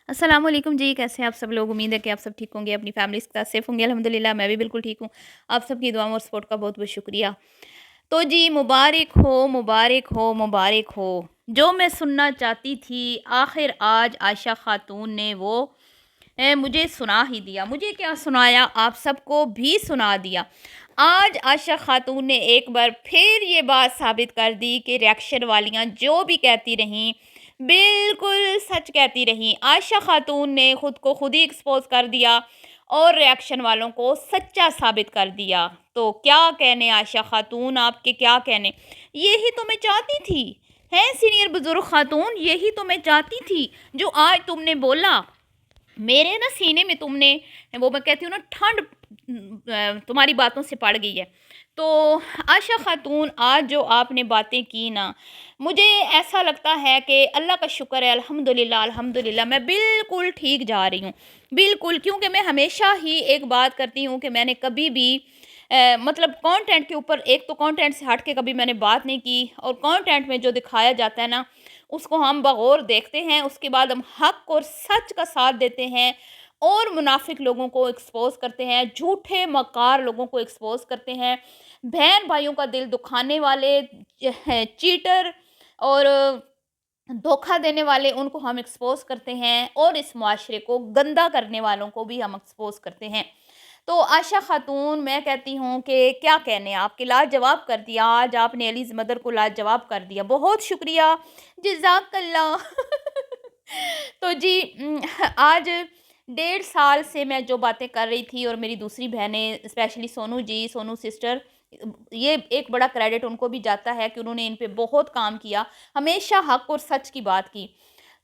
अस्सलाम वालेकुम जी, कैसे हैं आप सब लोग। उम्मीद है कि आप सब ठीक होंगे, अपनी फैमिली के साथ सेफ होंगे। अल्हम्दुलिल्लाह मैं भी बिल्कुल ठीक हूँ। आप सबकी दुआओं और सपोर्ट का बहुत बहुत शुक्रिया। तो जी मुबारक हो, मुबारक हो, मुबारक हो। जो मैं सुनना चाहती थी आखिर आज आयशा खातून ने वो मुझे सुना ही दिया। मुझे क्या सुनाया, आप सबको भी सुना दिया। आज आयशा खातून ने एक बार फिर ये बात साबित कर दी कि रिएक्शन वालियाँ जो भी कहती रहीं बिल्कुल सच कहती रहीं। आयशा खातून ने खुद को खुद ही एक्सपोज कर दिया और रिएक्शन वालों को सच्चा साबित कर दिया। तो क्या कहने आयशा खातून, आपके क्या कहने। यही तो मैं चाहती थी, हैं सीनियर बुजुर्ग खातून, यही तो मैं चाहती थी जो आज तुमने बोला। मेरे ना सीने में तुमने, वो मैं कहती हूँ ना, ठंड तुम्हारी बातों से पड़ गई है। तो आयशा खातून आज जो आपने बातें की ना, मुझे ऐसा लगता है कि अल्लाह का शुक्र है, अल्हम्दुलिल्लाह अल्हम्दुलिल्लाह मैं बिल्कुल ठीक जा रही हूँ। बिल्कुल, क्योंकि मैं हमेशा ही एक बात करती हूँ कि मैंने कभी भी मतलब कंटेंट के ऊपर, एक तो कंटेंट से हट के कभी मैंने बात नहीं की, और कंटेंट में जो दिखाया जाता है ना उसको हम बगौर देखते हैं, उसके बाद हम हक और सच का साथ देते हैं और मुनाफिक लोगों को एक्सपोज करते हैं, झूठे मकार लोगों को एक्सपोज करते हैं, बहन भाइयों का दिल दुखाने वाले चीटर और धोखा देने वाले उनको हम एक्सपोज करते हैं, और इस मुआशरे को गंदा करने वालों को भी हम एक्सपोज करते हैं। तो आयशा खातून, मैं कहती हूँ कि क्या कहने, आपके लाजवाब कर दिया। आज आपने अलीज़ मदर को लाजवाब कर दिया, बहुत शुक्रिया, जज़ाकल्लाह। तो जी आज 1.5 साल से मैं जो बातें कर रही थी, और मेरी दूसरी बहनें स्पेशली सोनू जी, सोनू सिस्टर, ये एक बड़ा क्रेडिट उनको भी जाता है कि उन्होंने इन पे बहुत काम किया, हमेशा हक और सच की बात की।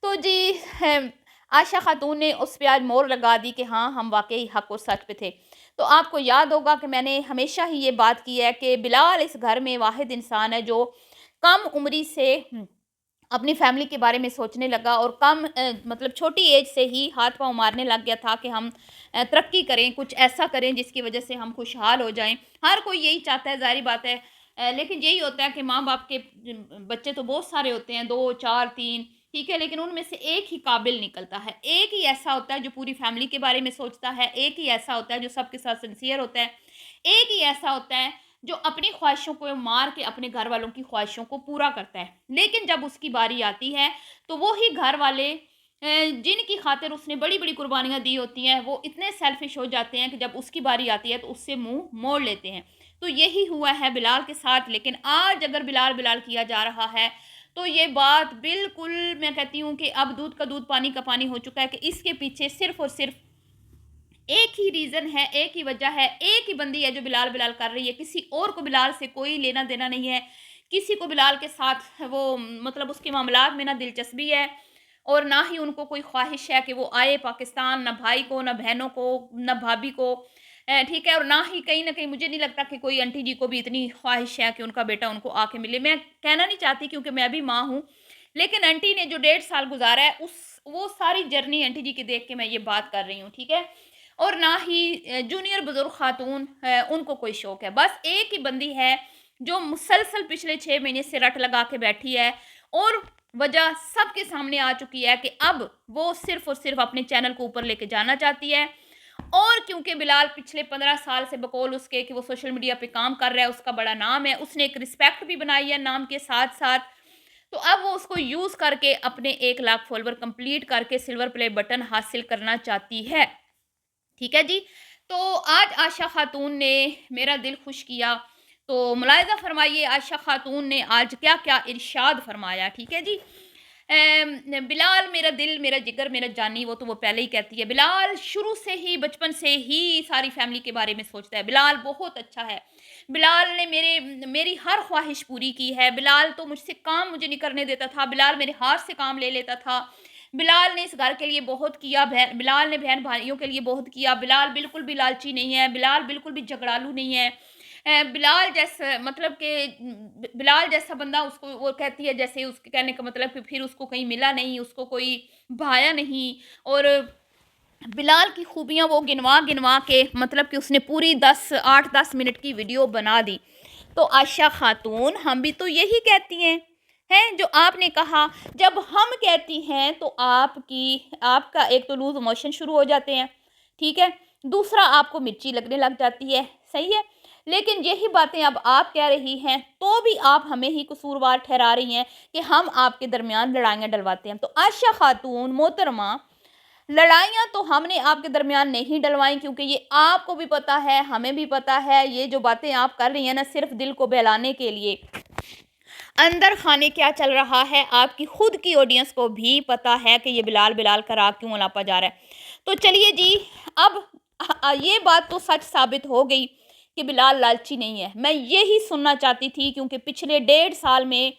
तो जी आयशा खातून ने उस पे आज मोहर लगा दी कि हाँ, हम वाक़ई हक और सच पे थे। तो आपको याद होगा कि मैंने हमेशा ही ये बात की है कि बिलाल इस घर में वाहिद इंसान है जो कम उम्री से अपनी फैमिली के बारे में सोचने लगा, और कम मतलब छोटी एज से ही हाथ पाँव मारने लग गया था कि हम तरक्की करें, कुछ ऐसा करें जिसकी वजह से हम खुशहाल हो जाएँ। हर कोई यही चाहता है, ज़ाहिर बात है। लेकिन यही होता है कि माँ-बाप के बच्चे तो बहुत सारे होते हैं, 2, 4, 3, ठीक है, लेकिन उनमें से एक ही काबिल निकलता है। एक ही ऐसा होता है जो पूरी फैमिली के बारे में सोचता है, एक ही ऐसा होता है जो सबके साथ सिंसियर होता है, एक ही ऐसा होता है जो अपनी ख्वाहिशों को मार के अपने घर वालों की ख्वाहिशों को पूरा करता है। लेकिन जब उसकी बारी आती है तो वो ही घर वाले जिनकी खातिर उसने बड़ी-बड़ी कुर्बानियाँ दी होती हैं, वो इतने सेल्फिश हो जाते हैं कि जब उसकी बारी आती है तो उससे मुँह मोड़ लेते हैं। तो यही हुआ है बिलाल के साथ। लेकिन आज अगर बिलाल, बिलाल किया जा रहा है, तो ये बात बिल्कुल, मैं कहती हूँ कि अब दूध का दूध, पानी का पानी हो चुका है कि इसके पीछे सिर्फ़ और सिर्फ़ एक ही रीज़न है, एक ही वजह है, एक ही बंदी है जो बिलाल, बिलाल कर रही है। किसी और को बिलाल से कोई लेना-देना नहीं है। किसी को बिलाल के साथ वो मतलब उसके मामलात में ना दिलचस्पी है, और ना ही उनको कोई ख़्वाहिश है कि वो आए पाकिस्तान, ना भाई को, ना बहनों को, ना भाभी को। ठीक है, और ना ही कहीं न कहीं मुझे नहीं लगता कि कोई आंटी जी को भी इतनी ख़्वाहिश है कि उनका बेटा उनको आके मिले। मैं कहना नहीं चाहती क्योंकि मैं भी माँ हूँ, लेकिन आंटी ने जो 1.5 साल गुज़ारा है उस वो सारी जर्नी आंटी जी की देख के मैं ये बात कर रही हूँ, ठीक है? और ना ही जूनियर बुजुर्ग खातून उनको कोई शौक है। बस एक ही बंदी है जो मुसलसल पिछले 6 महीने से रट लगा के बैठी है, और वजह सबके सामने आ चुकी है कि अब वो सिर्फ और सिर्फ अपने चैनल को ऊपर लेके जाना चाहती है। और क्योंकि बिलाल पिछले 15 साल से बकौल उसके कि वो सोशल मीडिया पे काम कर रहा है, उसका बड़ा नाम है, उसने एक रिस्पेक्ट भी बनाई है नाम के साथ साथ। तो अब वो उसको यूज़ करके अपने 1 लाख फॉलोवर कंप्लीट करके सिल्वर प्ले बटन हासिल करना चाहती है। ठीक है जी। तो आज आयशा खातून ने मेरा दिल खुश किया। तो मुलाहिज़ा फ़रमाइए आयशा खातून ने आज क्या-क्या इरशाद फ़रमाया, ठीक है जी। बिलाल मेरा दिल, मेरा जिगर, मेरा जानी, वो तो वो पहले ही कहती है। बिलाल शुरू से ही, बचपन से ही सारी फैमिली के बारे में सोचता है। बिलाल बहुत अच्छा है। बिलाल ने मेरी हर ख्वाहिश पूरी की है। बिलाल तो मुझसे काम मुझे नहीं करने देता था। बिलाल मेरे हाथ से काम ले लेता था। बिलाल ने इस घर के लिए बहुत किया, बिलाल ने बहन-भाइयों के लिए बहुत किया। बिलाल बिल्कुल भी लालची नहीं है, बिलाल बिल्कुल भी झगड़ालू नहीं है। बिलाल जैसा मतलब कि बिलाल जैसा बंदा, उसको वो कहती है, जैसे उसके कहने का मतलब कि फिर उसको कहीं मिला नहीं, उसको कोई भाया नहीं। और बिलाल की खूबियाँ वो गिनवा-गिनवा के मतलब कि उसने पूरी 8-10 मिनट की वीडियो बना दी। तो आयशा खातून, हम भी तो यही कहती हैं, ہیں جو آپ نے کہا جب ہم کہتی ہیں تو آپ کا ایک تو لوز موشن شروع ہو جاتے ہیں، ٹھیک ہے، دوسرا آپ کو مرچی لگنے لگ جاتی ہے، صحیح ہے، لیکن یہی باتیں اب آپ کہہ رہی ہیں تو بھی آپ ہمیں ہی قصوروار ٹھہرا رہی ہیں کہ ہم آپ کے درمیان لڑائیاں ڈلواتے ہیں۔ تو عائشہ خاتون محترمہ، لڑائیاں تو ہم نے آپ کے درمیان نہیں ڈلوائیں، کیونکہ یہ آپ کو بھی پتہ ہے، ہمیں بھی پتہ ہے، یہ جو باتیں آپ کر رہی ہیں نا صرف دل کو بہلانے کے لیے، اندر خانے کیا چل رہا ہے آپ کی خود کی آڈینس کو بھی پتہ ہے کہ یہ بلال بلال کا راگ کیوں الاپا جا رہا ہے۔ تو چلیے جی، اب یہ بات تو سچ ثابت ہو گئی کہ بلال لالچی نہیں ہے۔ میں یہی سننا چاہتی تھی، کیونکہ پچھلے 1.5 سال میں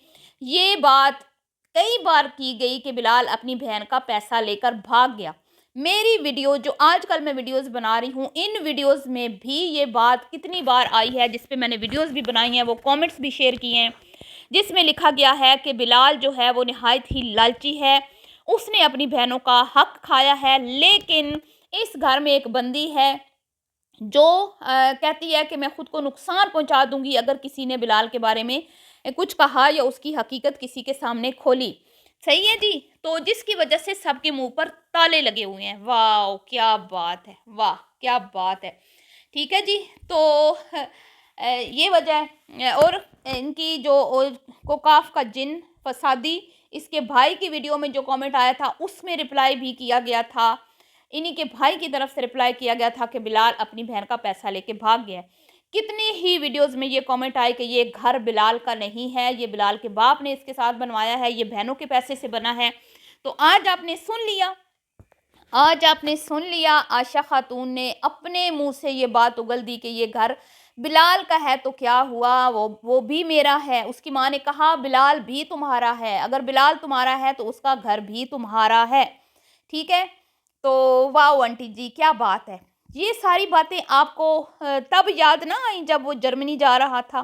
یہ بات کئی بار کی گئی کہ بلال اپنی بہن کا پیسہ لے کر بھاگ گیا۔ میری ویڈیو جو آج کل میں ویڈیوز بنا رہی ہوں، ان ویڈیوز میں بھی یہ بات کتنی بار آئی ہے، جس پہ میں نے ویڈیوز بھی بنائی ہیں، وہ کومنٹس بھی شیئر کیے ہیں، جس میں لکھا گیا ہے کہ بلال جو ہے وہ نہایت ہی لالچی ہے، اس نے اپنی بہنوں کا حق کھایا ہے، لیکن اس گھر میں ایک بندی ہے جو کہتی ہے کہ میں خود کو نقصان پہنچا دوں گی اگر کسی نے بلال کے بارے میں کچھ کہا یا اس کی حقیقت کسی کے سامنے کھولی، صحیح ہے جی، تو جس کی وجہ سے سب کے منہ پر تالے لگے ہوئے ہیں۔ واہ کیا بات ہے، واہ کیا بات ہے، ٹھیک ہے جی، تو یہ وجہ ہے۔ اور ان کی جو کوکاف کا جن فسادی، اس کے بھائی کی ویڈیو میں جو کامنٹ آیا تھا اس میں رپلائی بھی کیا گیا تھا، انہی کے بھائی کی طرف سے رپلائی کیا گیا تھا کہ بلال اپنی بہن کا پیسہ لے کے بھاگ گیا ہے۔ کتنی ہی ویڈیوز میں یہ کامنٹ آئے کہ یہ گھر بلال کا نہیں ہے، یہ بلال کے باپ نے اس کے ساتھ بنوایا ہے، یہ بہنوں کے پیسے سے بنا ہے۔ تو آج آپ نے سن لیا، عائشہ خاتون نے اپنے منہ سے یہ بات اگل دی کہ یہ گھر بلال کا ہے تو کیا ہوا، وہ بھی میرا ہے۔ اس کی ماں نے کہا بلال بھی تمہارا ہے، اگر بلال تمہارا ہے تو اس کا گھر بھی تمہارا ہے، ٹھیک ہے۔ تو واو آنٹی جی کیا بات ہے، یہ ساری باتیں آپ کو تب یاد نہ آئیں جب وہ جرمنی جا رہا تھا؟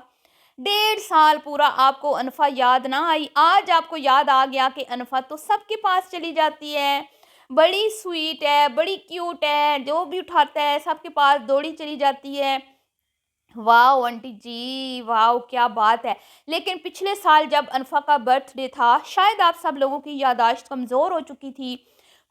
1.5 سال پورا آپ کو انفا یاد نہ آئی، آج آپ کو یاد آ گیا کہ انفا تو سب کے پاس چلی جاتی ہے، بڑی سویٹ ہے، بڑی کیوٹ ہے، جو بھی اٹھاتا ہے سب کے پاس دوڑی چلی جاتی ہے۔ واو آنٹی جی، واو کیا بات ہے۔ لیکن پچھلے سال جب انفا کا برتھ ڈے تھا، شاید آپ سب لوگوں کی یادداشت کمزور ہو چکی تھی،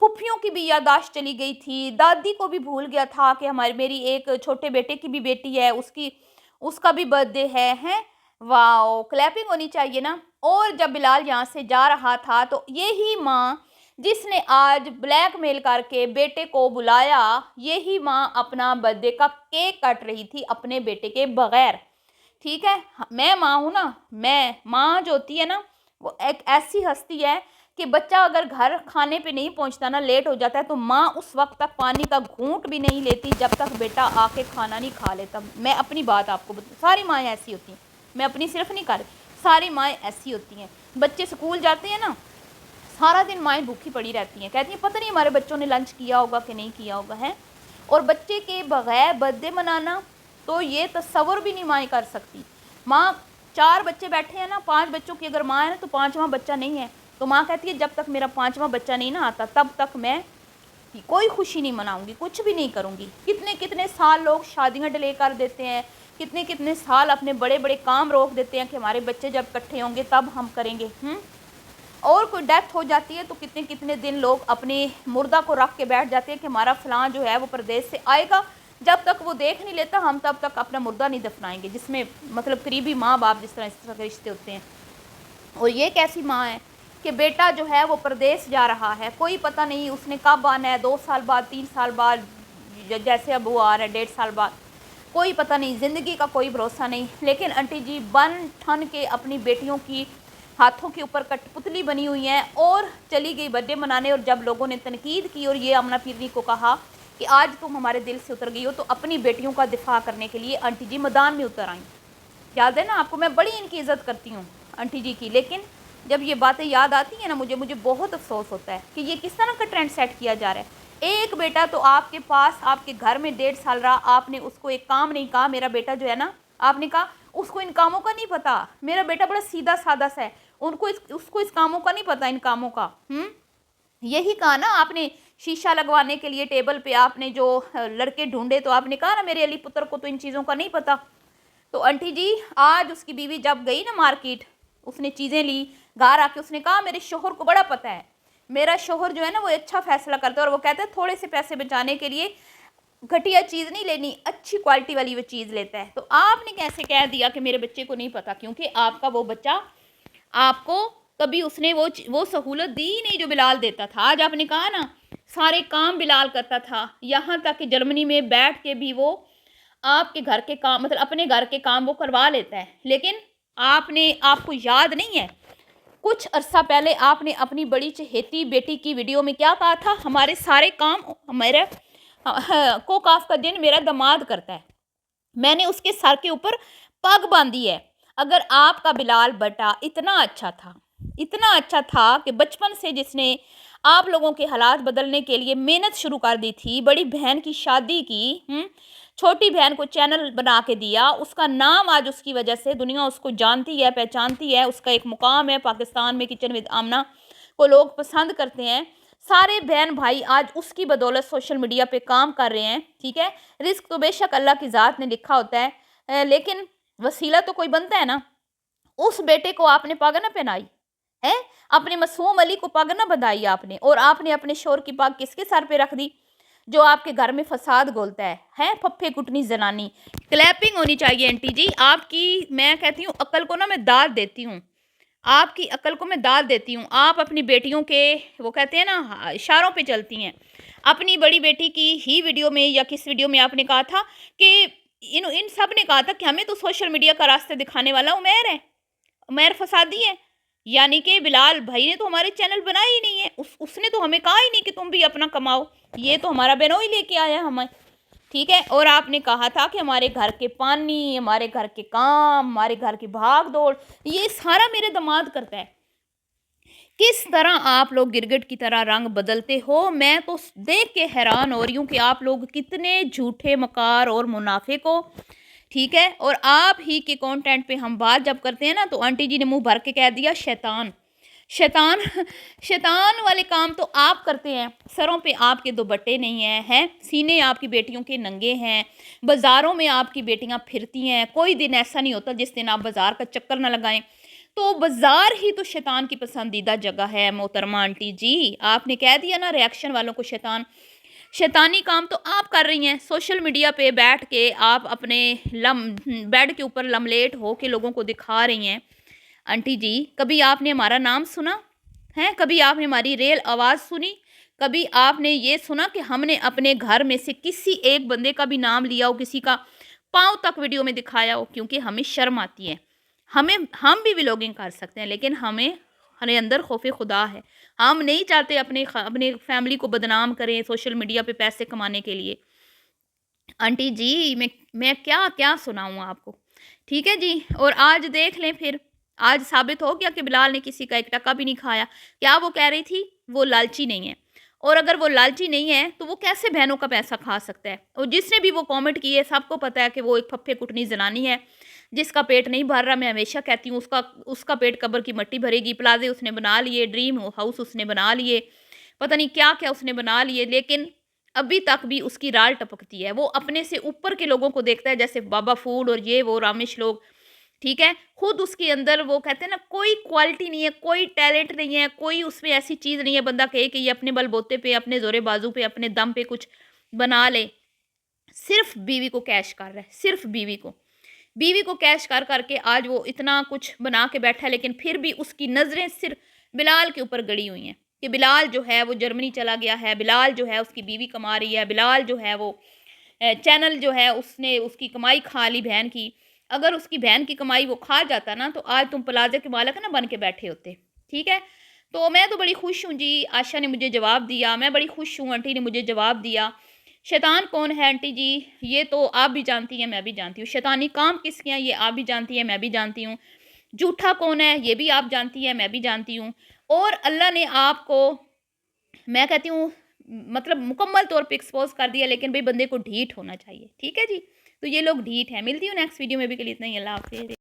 پھپھیوں کی بھی یادداشت چلی گئی تھی، دادی کو بھی بھول گیا تھا کہ میری ایک چھوٹے بیٹے کی بھی بیٹی ہے، اس کا بھی برتھ ڈے ہے، ہیں؟ واو کلیپنگ ہونی چاہیے نا۔ اور جب بلال یہاں سے جا رہا تھا تو یہی ماں جس نے آج بلیک میل کر کے بیٹے کو بلایا، یہی ماں اپنا برتھ ڈے کا کیک کٹ رہی تھی اپنے بیٹے کے بغیر، ٹھیک ہے۔ میں ماں ہوں نا، میں ماں جو ہوتی ہے نا وہ ایک ایسی ہستی ہے کہ بچہ اگر گھر کھانے پہ نہیں پہنچتا نا، لیٹ ہو جاتا ہے، تو ماں اس وقت تک پانی کا گھونٹ بھی نہیں لیتی جب تک بیٹا آ کے کھانا نہیں کھا لیتا۔ میں اپنی بات آپ کو ساری مائیں ایسی ہوتی ہیں، میں اپنی صرف نہیں کر رہی، ساری مائیں ایسی ہوتی ہیں۔ بچے سکول جاتے ہیں نا، سارا دن مائیں بھوکی پڑی رہتی ہیں، کہتی ہیں پتہ نہیں ہمارے بچوں نے لنچ کیا ہوگا کہ نہیں کیا ہوگا ہے، اور بچے کے بغیر برتھ ڈے منانا تو یہ تصور بھی نہیں مائیں کر سکتی۔ ماں 4 بچے بیٹھے ہیں نا، 5 بچوں کی اگر ماں ہے نا تو 5واں بچہ نہیں ہے، تو ماں کہتی ہے جب تک میرا 5واں بچہ نہیں نہ آتا تب تک میں کوئی خوشی نہیں مناؤں گی، کچھ بھی نہیں کروں گی۔ کتنے سال لوگ شادیاں ڈیلے کر دیتے ہیں، کتنے سال اپنے بڑے بڑے کام روک دیتے ہیں کہ ہمارے بچے جب اکٹھے ہوں گے تب ہم کریں گے، اور کوئی ڈیتھ ہو جاتی ہے تو کتنے دن لوگ اپنے مردہ کو رکھ کے بیٹھ جاتے ہیں کہ ہمارا فلاں جو ہے وہ پردیس سے آئے گا، جب تک وہ دیکھ نہیں لیتا ہم تب تک اپنا مردہ نہیں دفنائیں گے، جس میں مطلب قریبی ماں باپ جس طرح کے رشتے ہوتے ہیں۔ اور یہ کیسی ماں ہے کہ بیٹا جو ہے وہ پردیس جا رہا ہے، کوئی پتہ نہیں اس نے کب آنا ہے، 2 سال بعد، 3 سال بعد، جیسے اب وہ آ رہا ہے 1.5 سال بعد، کوئی پتہ نہیں، زندگی کا کوئی بھروسہ نہیں۔ لیکن آنٹی جی بن ٹھن کے اپنی بیٹیوں کی ہاتھوں کے اوپر کٹ پتلی بنی ہوئی ہیں اور چلی گئی برتھ ڈے منانے، اور جب لوگوں نے تنقید کی اور یہ آمنہ پیرنی کو کہا کہ آج تم ہمارے دل سے اتر گئی ہو، تو اپنی بیٹیوں کا دفاع کرنے کے لیے آنٹی جی میدان میں اتر آئیں۔ یاد ہے نا آپ کو، میں بڑی ان کی عزت کرتی ہوں آنٹی جی کی، لیکن جب یہ باتیں یاد آتی ہیں نا مجھے بہت افسوس ہوتا ہے کہ یہ کس طرح کا ٹرینڈ سیٹ کیا جا رہا ہے۔ ایک بیٹا تو آپ کے پاس آپ کے گھر میں 1.5 سال رہا، آپ نے اس کو ایک کام نہیں کہا، میرا بیٹا جو ہے نا، آپ نے کہا اس کو ان کاموں کا نہیں پتا، میرا بیٹا بڑا سیدھا سادہ سا ہے، اس کو اس کاموں کا نہیں پتا، ان کاموں کا، یہی کہا نا آپ نے، شیشہ لگوانے کے لیے ٹیبل پہ آپ نے جو لڑکے ڈھونڈے تو آپ نے کہا نا میرے علی پتر کو تو ان چیزوں کا نہیں پتا۔ تو آنٹی جی آج اس کی بیوی جب گئی نا مارکیٹ، اس نے چیزیں لی، घर आके उसने कहा मेरे शोहर को बड़ा पता है, मेरा शोहर जो है ना वो अच्छा फैसला करता है, और वो कहता है थोड़े से पैसे बचाने के लिए घटिया चीज़ नहीं लेनी, अच्छी क्वालिटी वाली वो चीज़ लेता है। तो आपने कैसे कह दिया कि मेरे बच्चे को नहीं पता, क्योंकि आपका वो बच्चा आपको कभी उसने वो सहूलत दी ही नहीं जो बिलाल देता था। आज आपने कहा ना सारे काम बिलाल करता था, यहाँ तक कि जर्मनी में बैठ के भी वो आपके घर के काम, मतलब अपने घर के काम वो करवा लेता है। लेकिन आपको याद नहीं है, कुछ अरसा पहले आपने अपनी बड़ी चहेती बेटी की वीडियो में क्या कहा था, हमारे सारे काम मेरे को काफ का दिन मेरा दामाद करता है, मैंने उसके सर के ऊपर पग बांधी है। अगर आपका बिलाल बेटा इतना अच्छा था कि बचपन से जिसने आप लोगों के हालात बदलने के लिए मेहनत शुरू कर दी थी, बड़ी बहन की शादी की, छोटी बहन को चैनल बना के दिया, उसका नाम आज उसकी वजह से दुनिया उसको जानती है, पहचानती है, उसका एक मुकाम है पाकिस्तान में, किचन विद आमना को लोग पसंद करते हैं, सारे बहन भाई आज उसकी बदौलत सोशल मीडिया पे काम कर रहे हैं। ठीक है, रिस्क तो बेशक अल्लाह की ज़ात ने लिखा होता है, लेकिन वसीला तो कोई बनता है ना। उस बेटे को आपने पग ना पहनाई है, अपने मासूम अली को पग ना बंधाई आपने, और आपने अपने शोर की पग किसके सर पे रख दी, जो आपके घर में फसाद घोलता है फप्फे कुटनी जनानी। क्लैपिंग होनी चाहिए आंटी जी आपकी, मैं कहती हूँ अक्ल को ना मैं दाद देती हूँ, आपकी अक्ल को मैं दाद देती हूँ। आप अपनी बेटियों के वो कहते हैं ना इशारों पे चलती हैं। अपनी बड़ी बेटी की ही वीडियो में या किस वीडियो में आपने कहा था कि इन सब ने कहा था कि हमें तो सोशल मीडिया का रास्ते दिखाने वाला उमैर है, उमैर फसादी है, यानी कि बिलाल भाई ने तो हमारे चैनल बनाए ही नहीं है, उसने तो हमें कहा ही नहीं कि तुम भी अपना कमाओ, ये तो हमारा बेनोई लेके आया हमें। ठीक है, और आपने कहा था कि हमारे घर के पानी, हमारे घर के काम, हमारे घर की भाग दौड़, ये सारा मेरे दामाद करता है। किस तरह आप लोग गिरगिट की तरह रंग बदलते हो, मैं तो देख के हैरान हो रही हूँ कि आप लोग कितने झूठे मकार और मुनाफिक हो। ठीक है, और आप ही के कंटेंट पे हम बात जब करते हैं ना तो आंटी जी ने मुंह भर के कह दिया शैतान शैतान शैतान वाले काम तो आप करते हैं, सरों पे आपके दुपट्टे नहीं हैं, सीने आपकी बेटियों के नंगे हैं, बाज़ारों में आपकी बेटियां फिरती हैं, कोई दिन ऐसा नहीं होता जिस दिन आप बाज़ार का चक्कर ना लगाएं। तो बाज़ार ही तो शैतान की पसंदीदा जगह है मोहतरमा आंटी जी, आपने कह दिया ना रिएक्शन वालों को शैतान। शैतानी काम तो आप कर रही हैं, सोशल मीडिया पे बैठ के आप अपने बेड के ऊपर लमलेट हो के लोगों को दिखा रही हैं। आंटी जी कभी आपने हमारा नाम सुना है, कभी आपने हमारी रियल आवाज़ सुनी, कभी आपने ये सुना कि हमने अपने घर में से किसी एक बंदे का भी नाम लिया हो, किसी का पाँव तक वीडियो में दिखाया हो, क्योंकि हमें शर्म आती है। हम भी व्लॉगिंग कर सकते हैं, लेकिन हमारे अंदर खौफ खुदा है, हम नहीं चाहते अपने फैमिली को बदनाम करें सोशल मीडिया पे पैसे कमाने के लिए। आंटी जी मैं क्या क्या सुनाऊँ आपको। ठीक है जी, और आज देख लें फिर, आज साबित हो गया कि बिलाल ने किसी का एक टका भी नहीं खाया। क्या वो कह रही थी वो लालची नहीं है, और अगर वो लालची नहीं है तो वो कैसे बहनों का पैसा खा सकता है। और जिसने भी वो कमेंट किए सबको पता है कि वो एक फप्फे कुटनी जनानी है जिसका पेट नहीं भर रहा। मैं हमेशा कहती हूँ उसका पेट कब्र की मट्टी भरेगी। प्लाजे उसने बना लिए, ड्रीम हाउस उसने बना लिए, पता नहीं क्या क्या उसने बना लिए, लेकिन अभी तक भी उसकी राल टपकती है। वो अपने से ऊपर के लोगों को देखता है, जैसे बाबा फूड और ये वो रामेश लोग। ठीक है, खुद उसके अंदर वो कहते हैं ना कोई क्वालिटी नहीं है, कोई टैलेंट नहीं है, कोई उसमें ऐसी चीज़ नहीं है बंदा कहे कि ये अपने बलबोते पे, अपने जोरे बाजू पे, अपने दम पे कुछ बना ले। सिर्फ बीवी को कैश कर रहा है, सिर्फ बीवी को कैश कर करके आज वो इतना कुछ बना के बैठा है, लेकिन फिर भी उसकी नज़रें सिर्फ बिलाल के ऊपर गड़ी हुई हैं कि बिलाल जो है वो जर्मनी चला गया है, बिलाल जो है उसकी बीवी कमा रही है, बिलाल जो है वो चैनल जो है उसने उसकी कमाई खा ली बहन की। अगर उसकी बहन की कमाई वो खा जाता ना तो आज तुम प्लाजे के मालिक ना बन के बैठे होते। ठीक है, तो मैं तो बड़ी खुश हूँ जी, आशा ने मुझे जवाब दिया, मैं बड़ी खुश हूँ, आंटी ने मुझे जवाब दिया। शैतान कौन है आंटी जी ये तो आप भी जानती हैं, मैं भी जानती हूँ। शैतानी काम किसके हैं ये आप भी जानती हैं, मैं भी जानती हूँ। झूठा कौन है ये भी आप जानती हैं, मैं भी जानती हूँ। और अल्लाह ने आपको मैं कहती हूँ मतलब मुकम्मल तौर पे एक्सपोज कर दिया, लेकिन भाई बंदे को ढीठ होना चाहिए। ठीक है जी, तो ये लोग ढीठ हैं। मिलती हूँ नेक्स्ट वीडियो में, भी के लिए इतना ही। अल्लाह हाफिज़।